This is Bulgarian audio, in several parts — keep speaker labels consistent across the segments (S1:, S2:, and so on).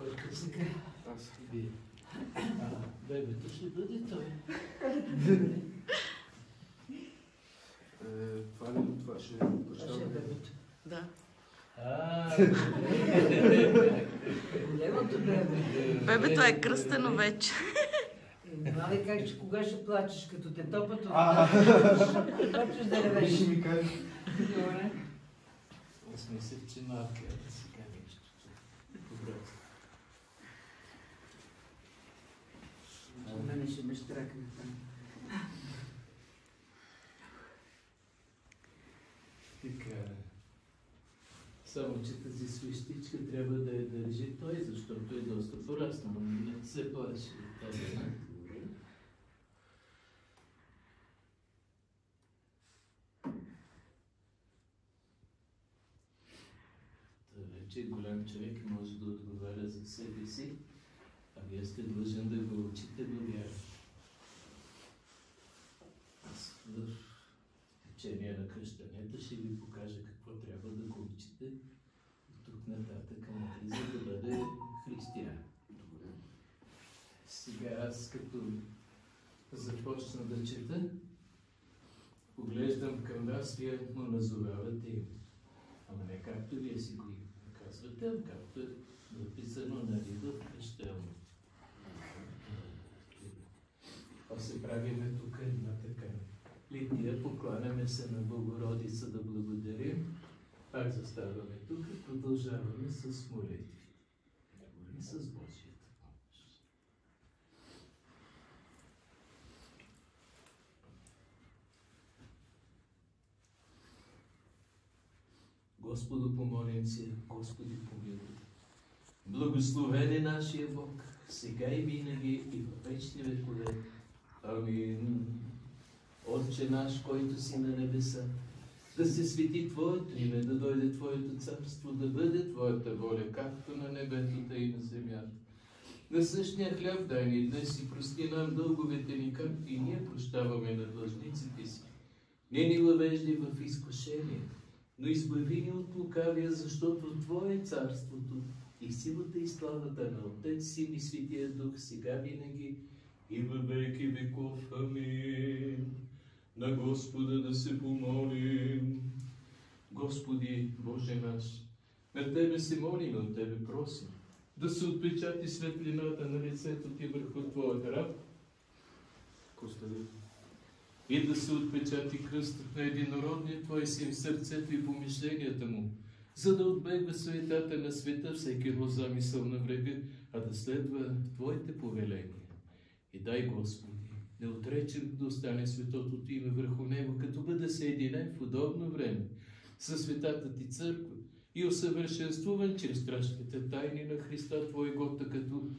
S1: Кой сега? Аз. Вие. Бебето ще бъде той. Това ще е бебето.
S2: Да.
S3: Големото бебе.
S2: Бебето е кръстено вече.
S3: Нали как, че кога ще плачеш, като те топат от почваш да ревеш.
S1: Ще ми кажеш. Добре. Аз мислех, че малко е да си кажа нещо. Добре.
S3: Мене ще ме штракне там.
S1: Така. Само, че тази свещичка трябва да я държи той, защото е доста пораснал. Не се плаши от тази. Вече голям човек може да отговаря за себе си, а вие сте длъжен да го учите до вяра. Аз в течение на кръщането ще ви покажа какво трябва да го учите от тук нататък, за да бъде християн. Сега аз като започна да чета, поглеждам към вас, вие му назовавате името. Ама не както вие си го казвате, а както е написано на в кръщелно. Това се правиме тук една така. Лития, покланяме се на Богородица да благодарим. Пак заставаме тук и продължаваме с молитви. И с Божията помощ. Господу помолим се, Господи помилуй. Благословен е нашия Бог, сега и винаги и във вечни векове. Амин. Отче наш, който си на небеса, да се свети Твоето име, да дойде Твоето царство, да бъде Твоята воля, както на небето, така и на земята. На същия хляб дай ни днес и прости нам дълговете ни, както и ние прощаваме на длъжниците си. Не ни въвеждай в изкушение, но избави ни от лукавия, защото Твое е царството и силата и славата на Отец, Син и Светия Дух, сега винаги и във веки веков. Амин. На Господа да се помолим. Господи, Боже наш, на Тебе се молим, от Тебе просим, да се отпечати светлината на лицето Ти върху Твоята раб, и да се отпечати кръстът на единородния Твой Син в сърцето и помишленията му, за да отбегва суетата на света, всеки его замисъл на врега, а да следва Твоите повеления. И дай, Господи, не отречем да остане светото Ти име върху него, като бъде съединен в удобно време със светата Ти църква и усъвършенствуван чрез страшните тайни на Христа Твоего, като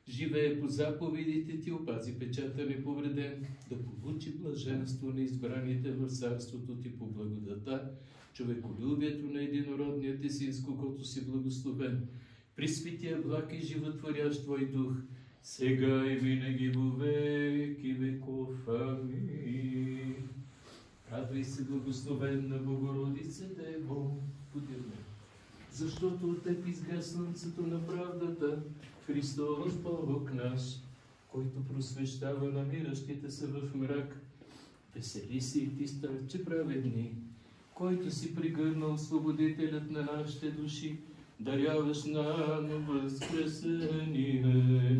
S1: живее по заповедите Ти, опази печата неповреден, да получи блаженство на избраните в царството Ти по благодата, човеколюбието на единородния Ти Син, с когото си благословен, при светия благ и животворящ Твой Дух, сега и винаги во веки веков. Амин. Радвай се, благословенна Богородице, Дево, подирна, защото от Теб изгря слънцето на правдата, Христос Бог наш, който просвещава намиращите се в мрак. Весели си и Ти, старче праведни, който си пригърнал освободителят на нашите души, даряваш нам възкресение.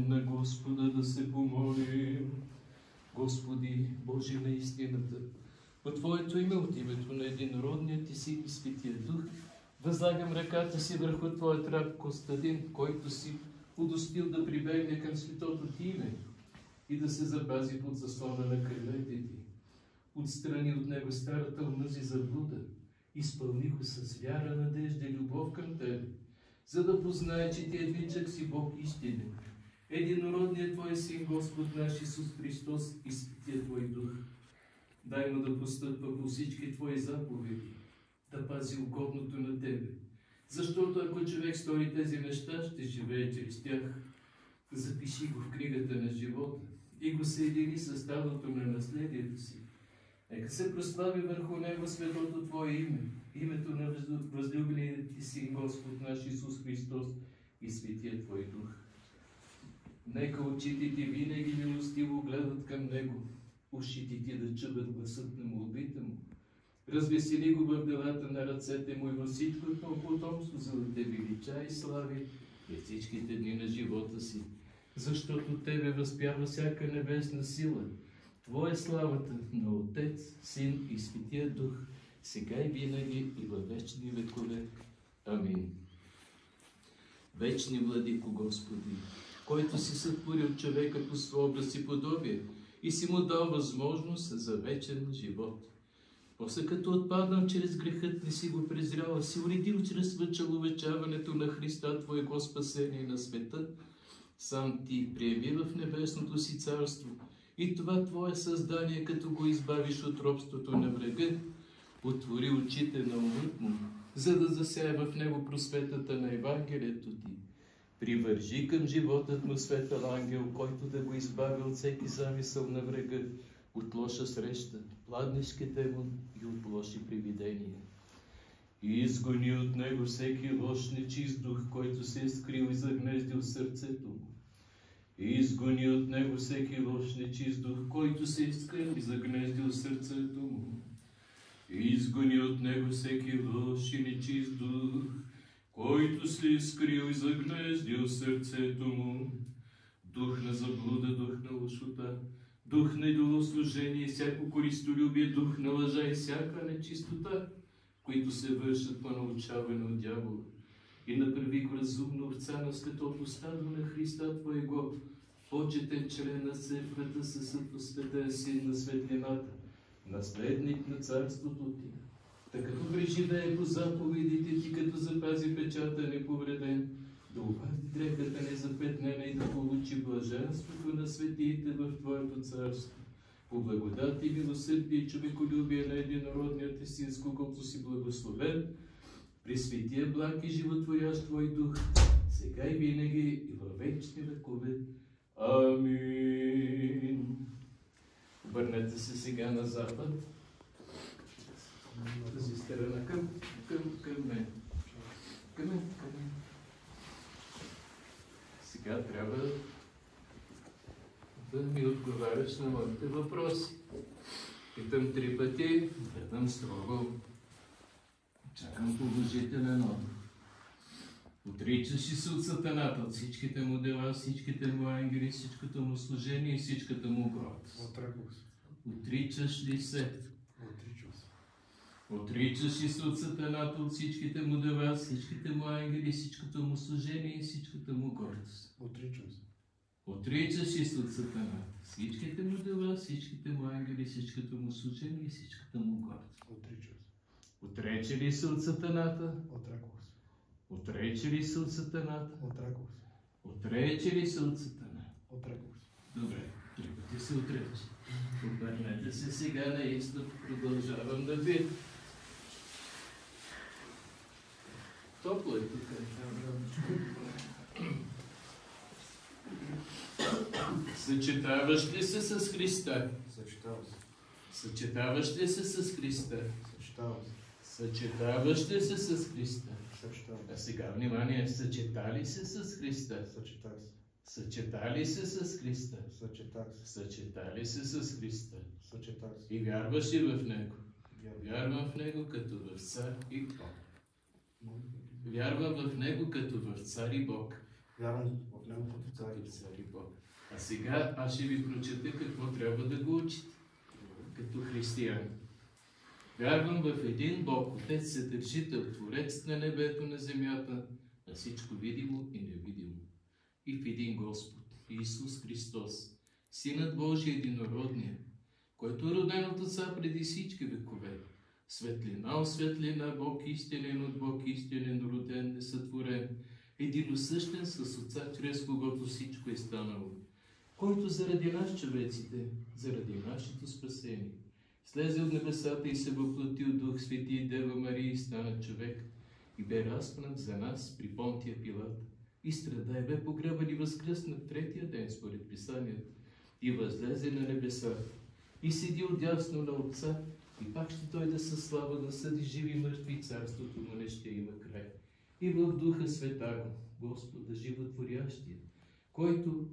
S1: На Господа да се помолим. Господи, Боже на истината, по Твоето име, от името на единородния Ти Син и Светия Дух, възлагам ръката си върху Твоят раб Костадин, който си удостил да прибегне към светото Ти име и да се запази под заслона на крилете Ти. Отстрани от него старата омъзи заблуда, изпълни го с вяра, надежда и любов към Тебе, за да познае, че Ти едничък си Бог истинен, единородният Твой Син, Господ наш Исус Христос и Светия Твой Дух. Дай му да постъпва по всички Твои заповеди, да пази угодното на Тебе, защото ако човек стори тези неща, ще живее чрез тях. Запиши го в книгата на живота и го съедини с стадото на наследието си. Нека се прослави върху него светото Твое име, името на възлюбения Ти Син, Господ наш Исус Христос и Светия Твой Дух. Нека очите Ти винаги милостиво гледат към Него, ушите Ти да чуват гласът на молбите Му. Развесели го в делата на ръцете Му и във всичкото потомство, за да Те велича и слави през всичките дни на живота си, защото Тебе възпява всяка небесна сила. Твоя славата на Отец, Син и Светия Дух, сега и винаги и във вечни векове. Амин. Вечни владико Господи, който си сътворил човека по своя образ и подобие и си му дал възможност за вечен живот. После като отпаднал чрез грехът, не си го презрял, а си уредил чрез възчеловечаването на Христа Твоего спасение на света, сам Ти приеми в небесното си царство и това Твое създание, като го избавиш от робството на врага, отвори очите на умът му, за да засяе в него просветата на Евангелието Ти. Привържи към животът му светъл ангел, който да го избави от всеки замисъл на врага, от лоша среща, пладнешките му и от лоши привидения. И изгони от него всеки лош нечист дух, който се е скрил и загнездил в сърцето му. И изгони от него всеки лош нечист дух, който се е скрил и загнездил в сърцето му. И изгони от него всеки лош и нечист дух, който се е скрил и загнездил в сърцето му. Дух на заблуда, дух на лошота, дух на идолослужение, всяко користолюбие, дух на лъжа и всяка нечистота, които се вършат по научаване от дявола. И направи го разумно овца на светото стадо на Христа Твоего, почетен член на църквата със посветен син на светлината, наследник на царството Ти. Така като преживее по заповедите Ти, като запази печата неповреден, да обади дрехата незапетнена и да получи блаженството на светиите в Твоето царство. По благодат и милосърдие и човеколюбие на единородния Ти Син, с когото си благословен, при светия благ и животворящ Твой Дух, сега и винаги и във вечни векове. Амин. Обърнете се сега на запад. Тази страна към мен. Към мен. Сега трябва да ми отговаряш на моите въпроси. Питам 3 пъти, гледам строго. Чакам положителен отговор. Отричаш ли се от сатаната, от всичките му дела, всичките му ангели, всичкото му служение и всичката му гордост?
S4: Отрекох се.
S1: Отричаш ли се?
S4: Отричам се.
S1: Отричаш ли се от сатаната, от всичките му дела, всичките му ангели, всичкото му служение и всичката му гордост?
S4: Отричам се.
S1: Отричаш ли се от сатаната, всичките му дела, всичките му ангели, всичкото му служение и всичката му гордост?
S4: Отричам се.
S1: Отрече ли се от сатаната?
S4: Отрекох се.
S1: Отрече ли се от сатаната?
S4: Отрекох се.
S1: Отрече ли се от сатана?
S4: Отрекох се.
S1: Добре, 3 пъти се отрече. Обърнете се сега на изток, продължавам да ви. Топло е тук. Съчетаваш ли се с Христа?
S4: Съчетавам се.
S1: Съчетаваш ли се с Христа?
S4: Съчетавам се.
S1: Съчетаваш ли се с Христа?
S4: Съчетавам
S1: А
S4: се.
S1: сега внимание, съчетали се с Христа?
S4: Съчетах се.
S1: Съчетали се с Христа?
S4: Съчетах се.
S1: Съчетали се с Христа?
S4: Съчетах се.
S1: И вярваш ли в Него?
S4: Вярвам.
S1: Вярвам в Него като в Цар и Бог. Вярвам в Него като в Цар и Бог.
S4: Вярвам в него като цар и
S1: Като Цар и Бог. А сега аз ще ви прочета какво трябва да го учите като християни. Вярвам в един Бог, Отец, Съдържител, Творец на небето, на земята, на всичко видимо и невидимо. И в един Господ, Исус Христос, Синът Божий единородния, който е роден от Отца преди всички векове. Светлина от светлина, Бог истинен от Бог истинен, роден, несътворен, единосъщен с Отца, чрез когото всичко е станало, който заради нас, човеците, заради нашето спасение, слезе от небесата и се въплатил Дух Свети и Дева Мария и стана човек и бе разпнат за нас при Понтия Пилат и страда и бе погребан и възкръсна в 3-я ден според Писанието и възлезе на небесата и седи отдясно на Отца и пак ще дойде със слава да съди живи и мъртви и царството му не ще има край. и в Духа Святаго, Господа Животворящия, който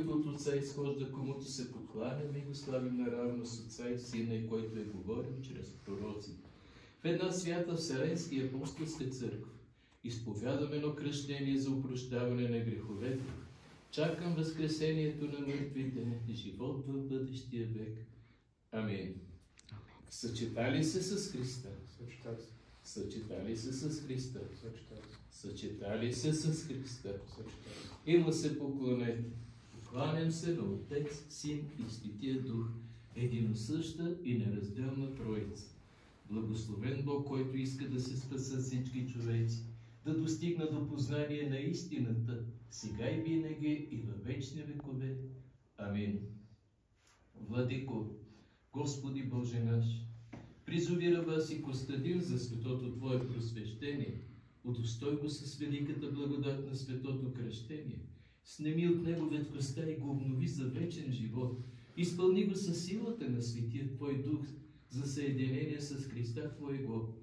S1: от Отца изхожда, комуто се покланяме и го славим наравно с Отца и Сина, и който е говорил чрез пророци. В една свята Вселенска и апостолска църква изповядаме едно кръщение за опрощаване на греховете. Чакам възкресението на мъртвите, живот в бъдещия век. Амин. Съчетали се с Христа. Съчетали се с Христа. Съчетали се с Христа. Има се поклонете. Покланям се на Отец, Син и Светия Дух, единосъща и неразделна Троица. Благословен Бог, който иска да се спасат всички човеци, да достигна до познание на истината, сега и винаги и във вечни векове. Амин. Владико, Господи Боже наш, призови раба си Костадин за светото Твое просвещение, удостой го с великата благодат на светото кръщение, снеми от него веткостта и го обнови за вечен живот, изпълни го със силата на Светия Твой Дух за съединение с Христа Твоего,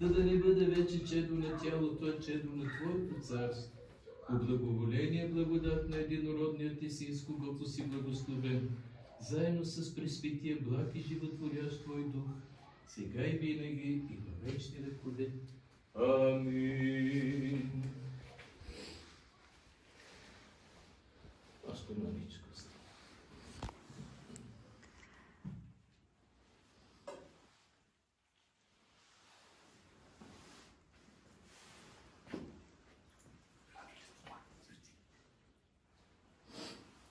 S1: да не бъде вече чедо на тялото, а чедо на Твоето царство. По благоволение, благодат на единородният ти Син, с когото си благословен, заедно с Пресветия благ и животворящ Твой Дух, сега и винаги и във вечни векове. Амин. Още маличко.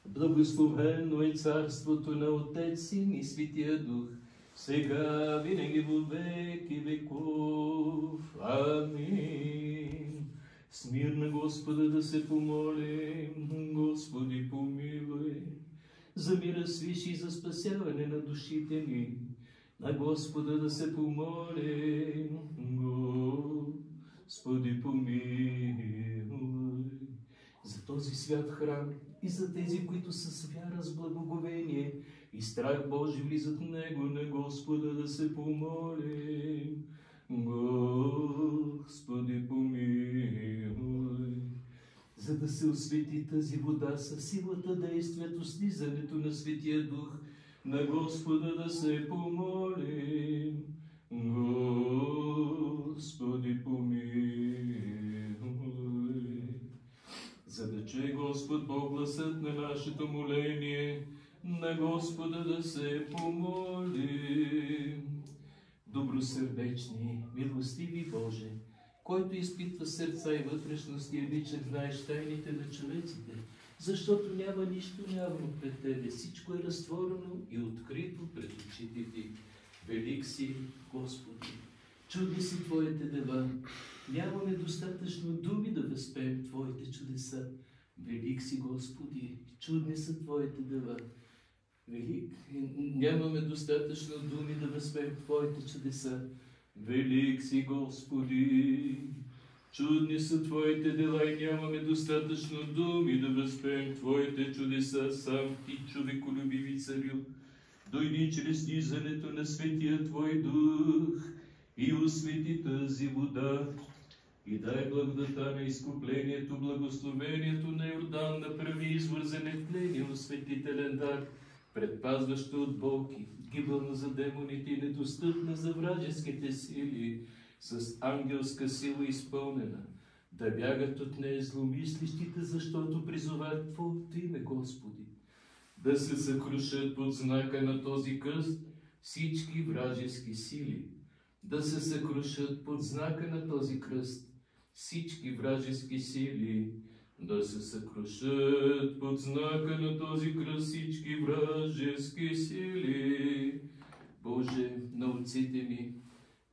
S1: Благословено е царството на Отец, Син и Светия Дух, сега, винаги во веки веков. Амин. С мир на Господа да се помолим. Господи, помилуй. За мира свиш и за спасяване на душите ни. На Господа да се помолим. Господи, помилуй. За този свят храм и за тези, които с вяра, с благоговение и страх Божий влизат в него, на Господа да се помолим. Господи, помилуй. За да се освети тази вода със силата, действието, слизането на Светия Дух, на Господа да се помолим. Господи, помилуй. За да чуе Господ Бог гласът на нашето моление, на Господа да се помолим. Добросърдечни, милостиви Боже, който изпитва сърца и вътрешности, обича, знаеш тайните на човеците, защото няма нищо явно пред Тебе, всичко е разтворено и открито пред очите Ти. Велик си, Господи, чудни са Твоите дела, нямаме достатъчно думи да възпеем Твоите чудеса. Велик си, Господи, чудни са Твоите дела. Нямаме достатъчно думи да възпеем Твоите чудеса. Велик си, Господи, чудни са Твоите дела и нямаме достатъчно думи да възпеем Твоите чудеса. Сам Ти, човеколюбиви Царю, дойди чрез слизането на Светия Твой Дух и освети тази вода. И дай благодата на изкуплението, благословението на Йордан, направи извор за нетление, осветителен дар, предпазващо от болки, гибелна за демоните и недостъпна за вражеските сили, с ангелска сила изпълнена, да бягат от нея зломислищите, защото призоват Твоето име, Господи. Да се съкрушат под знака на този кръст всички вражески сили, да се съкрушат под знака на този кръст всички вражески сили, да се съкрушат под знака на този кръст всички вражески сили. Боже, на отците ми,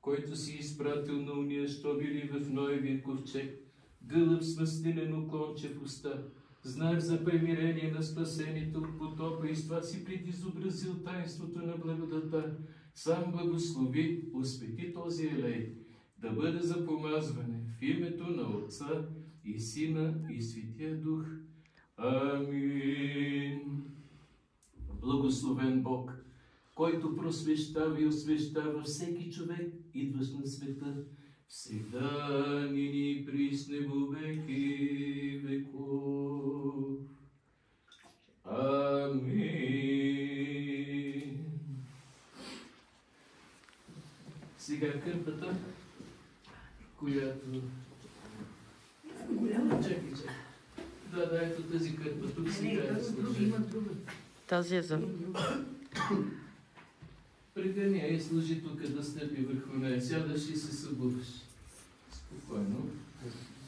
S1: който си изпратил на уния, що били в Ноевия ковчег, гълъб с мъстинено клонче в уста, знак за примирение на спасените от потопа, и с това си предизобразил таинството на благодата. Сам благослови, освети този елей, да бъде за помазване в името на Отца и Сина и Светия Дух. Амин. Благословен Бог, който просвещава и освещава всеки човек, идващ на света, всегда ни присне во веки веков. Амин. Сега кърпата, която... Чакай. Да, ето тази кърпа. Тук сега е служи.
S2: Тази е за...
S1: Прегъни и служи тук да стъпи върху нея. Сядаш и се събудиш. Спокойно.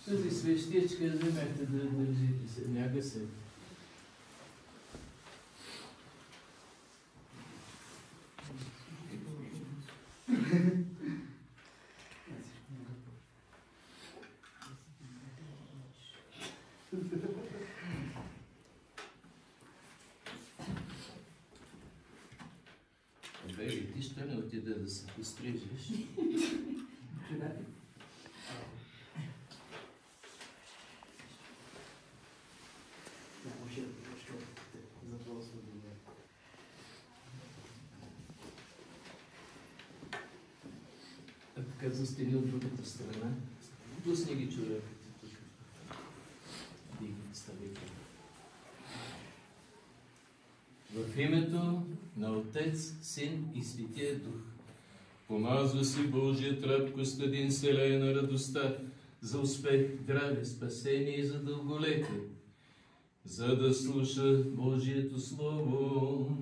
S1: Тази свещичка вземете да държите се. Няга се. Беги, ти ще не отиде да се пострижеш? Така застени от другата страна. Пусни ги човекът тук. Дигни, стави. В името на Отец, Син и Светия Дух. Помазва си Божият раб Костадин, селяй на радостта, за успех, здраве, спасение и за дълголетие, за да слуша Божието Слово.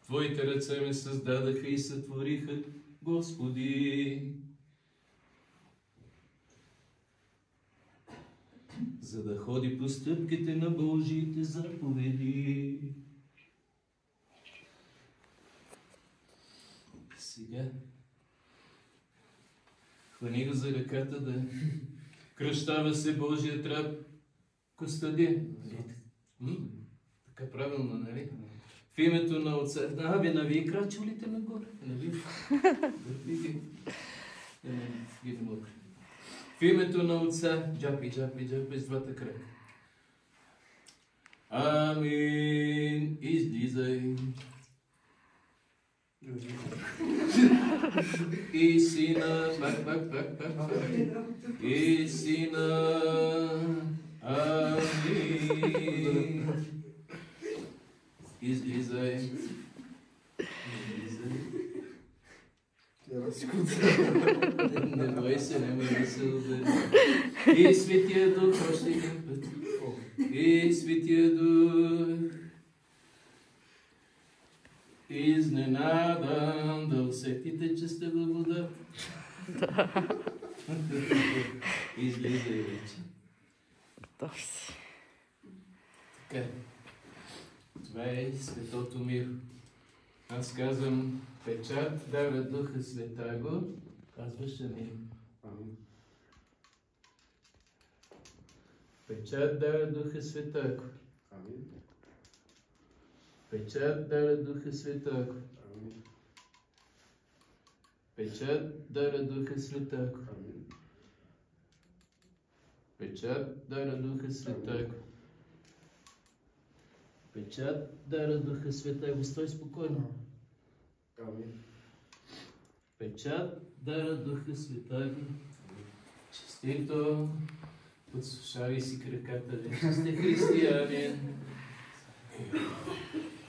S1: Твоите ръце ме създадаха и сътвориха, Господи, за да ходи по стъпките на Божиите заповеди. Сега хвани го за ръката да кръщава се Божият раб Костадин. Така правилно, нали? В името на Отца... Вие нави крачулите нагоре. Нави. В името на Отца... Джапи с двата крака. Амин. Излизай. И Сина... Пак. И Сина... Амин. Излизай. Не бой се, няма да се удари. И Светия Дух, още един път. И Светия Дух, изненадан да усетите, че сте във вода. Излизай вече. Така. Това е Светото мир. Аз казвам печат, дава Духа Святаго, казваш Амин. Печат, дава Духа Святаго.
S4: Амин.
S1: Печат, дава Духа Святаго.
S4: Амин.
S1: Печат, дава Духа Святаго.
S4: Амин.
S1: Печат, дава Духа Святаго. Печат, дара Духа Святаго. Стой спокойно.
S4: Амин.
S1: Печат, дара Духа Святаго. Честито. Подслушавай си краката. Вече сте християни.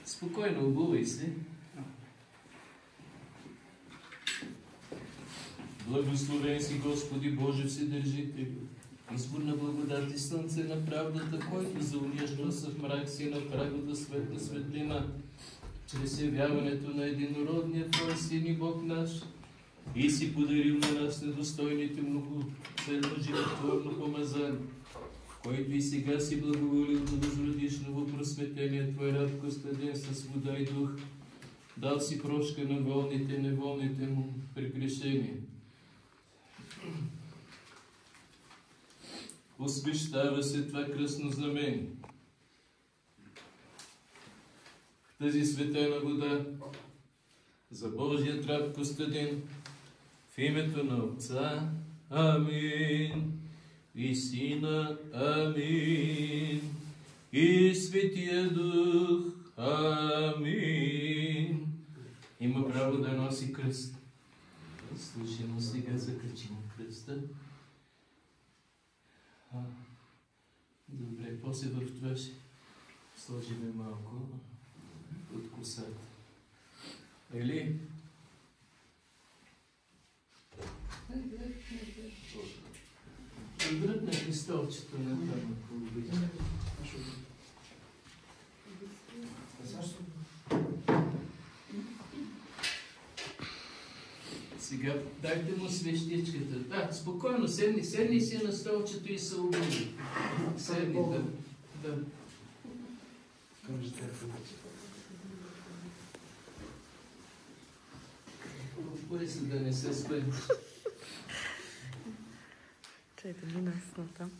S1: Спокойно, обувай се. Благословен си, Господи Боже Вседържител. Избор на благодат и слънце на правдата, който за уния гласа в мрак си направил да светла светлина, чрез явяването на единородния Твой Син и Бог наш, и си подарил на нас недостойните многоценно животворно помазание, който и сега си благоволил да възродиш новопросветения Твой раб Костадин с вода и дух, дал си прошка на волните и неволните му прегрешения. Освещава се това кръстно знамение. В тази светена вода за Божият раб Костадин, в името на Отца, Амин, и Сина, Амин, и Светия Дух, Амин. има право да носи кръст. Слушай, но сега закачим кръста. Добре, после в това ще сложим малко от косата. Ели? Дръпнете столчето на там, ако обичате. Сега дайте му свещичката. Да, спокойно, седни си на столчето и се обиди. Седни, да. Бой се да не се спънеш.
S2: Чай да мина с там.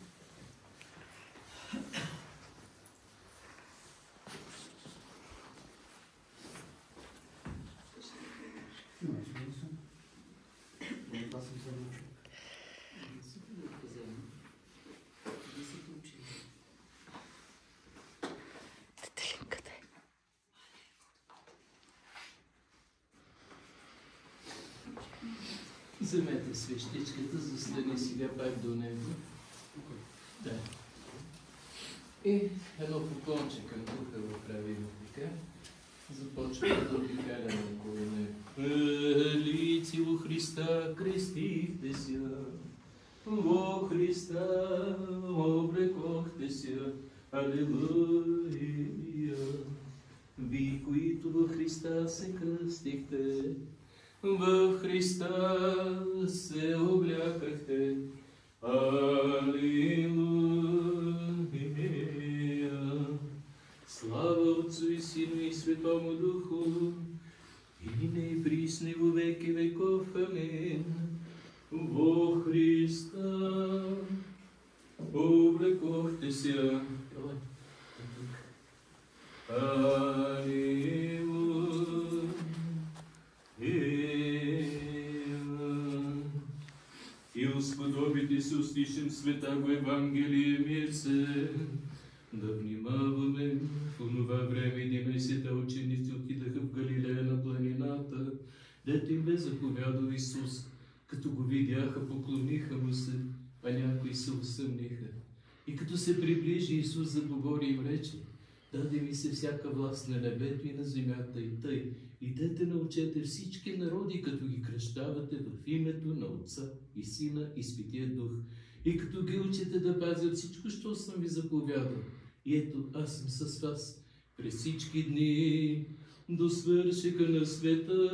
S1: Вземете свещичката, застани сега пак до него. Да. И едно поклонче към духа го правим така. Започваме да обикаляме около него. Лици во Христа крестихте ся, во Христа облекохте ся, алелуя. Ви, които во Христа се кръстихте, в Христа се облякахте. Алилуя. Слава Отцу и Сину и Светому Духу, и нине и присне во веки веков. Амин. Во Христа облекохте се. Алилуя. И усподобите се устишем света го Евангелие мир се. Да внимаваме. В онова време 11 ученици отидаха в Галилея на планината, дето им бе заповядал Исус. Като го видяха, поклониха му се, а някои се усъмниха. И като се приближи, Исус заговори им рече: даде ми се всяка власт на небето и на земята, и тъй. Идете научете всички народи, като ги кръщавате в името на Отца и Сина и Светия Дух. И като ги учите да пазят всичко, що съм ви заповядал. И ето, аз съм с вас през всички дни до свършека на света.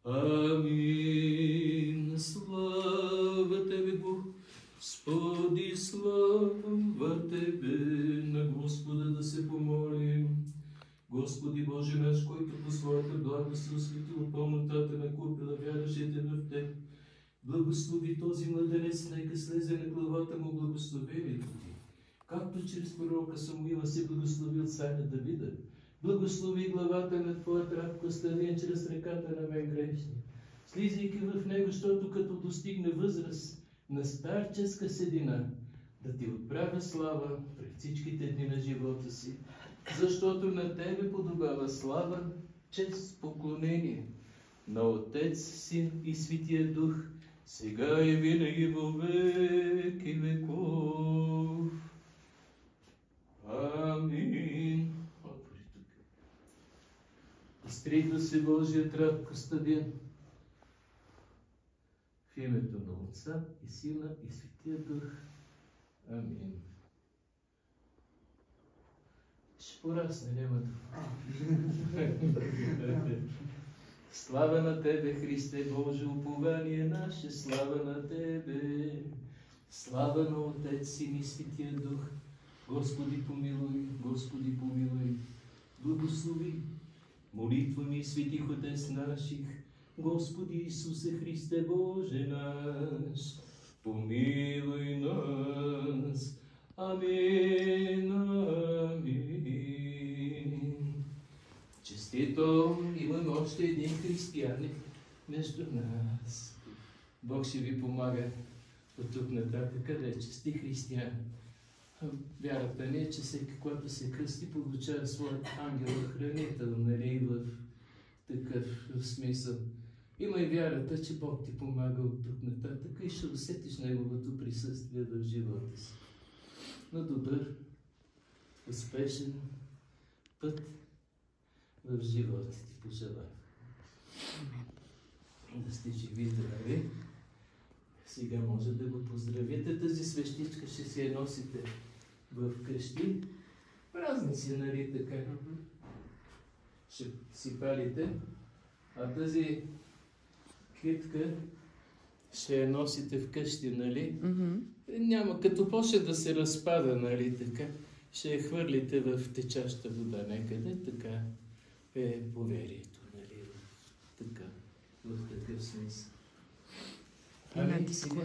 S1: Амин. Слава Тебе, Господи, слава Тебе. На Господа да се помолим. Господи Боже наш, който по своята благост осветил пълнотата на купила вярващите в Теб, благослови този младенец, нека слезе на главата му благословението Ти, както чрез пророка Самуила се благословил царя Давида. Благослови главата на Твоят раб Костадин чрез реката на мен грешни, слизайки в него, защото като достигне възраст на старческа седина, да Ти отправя слава пред всичките дни на живота си, защото на Тебе подобава слава, чест, поклонение на Отец, Син и Светия Дух, сега и винаги во веки веков. Амин. Стригва се Божият раб Костадин в името на Отца и Сина и Светия Дух. Амин. Ще порасне, няма да. Слава на Тебе, Христе Боже, упование наше, слава на Тебе. Слава на Отец, Син и Светия Дух. Господи помилуй, Господи помилуй. Благослови молитва ми, светих Отец наших, Господи Исусе Христе Боже наш, помилуй нас. Амин, амин. Честито, имаме още един християнин между нас. Бог ще ви помага от тук нататък, къде е чести християн. Вярата ни е, че всеки, когато се кръсти, получава своят ангел-хранител, нали, в такъв смисъл. Има и вярата, че Бог ти помага от тук нататък и ще усетиш Неговото присъствие в живота си. На добър, успешен път в живота ти пожелавам. Да сте живи, здрави. Сега може да го поздравите. Тази свещичка ще си я носите в къщи. Празници, нали така? Ще си палите. А тази китка ще я носите в къщи, нали? Няма, като почне да се разпада, нали така, ще я хвърлите в течаща вода някъде, така е поверието, нали? Така, в такъв смисъл. Ами сега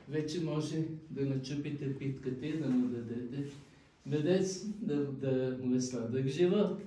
S1: вече може да начупите питката и да му дадете медец, да му е сладък живот.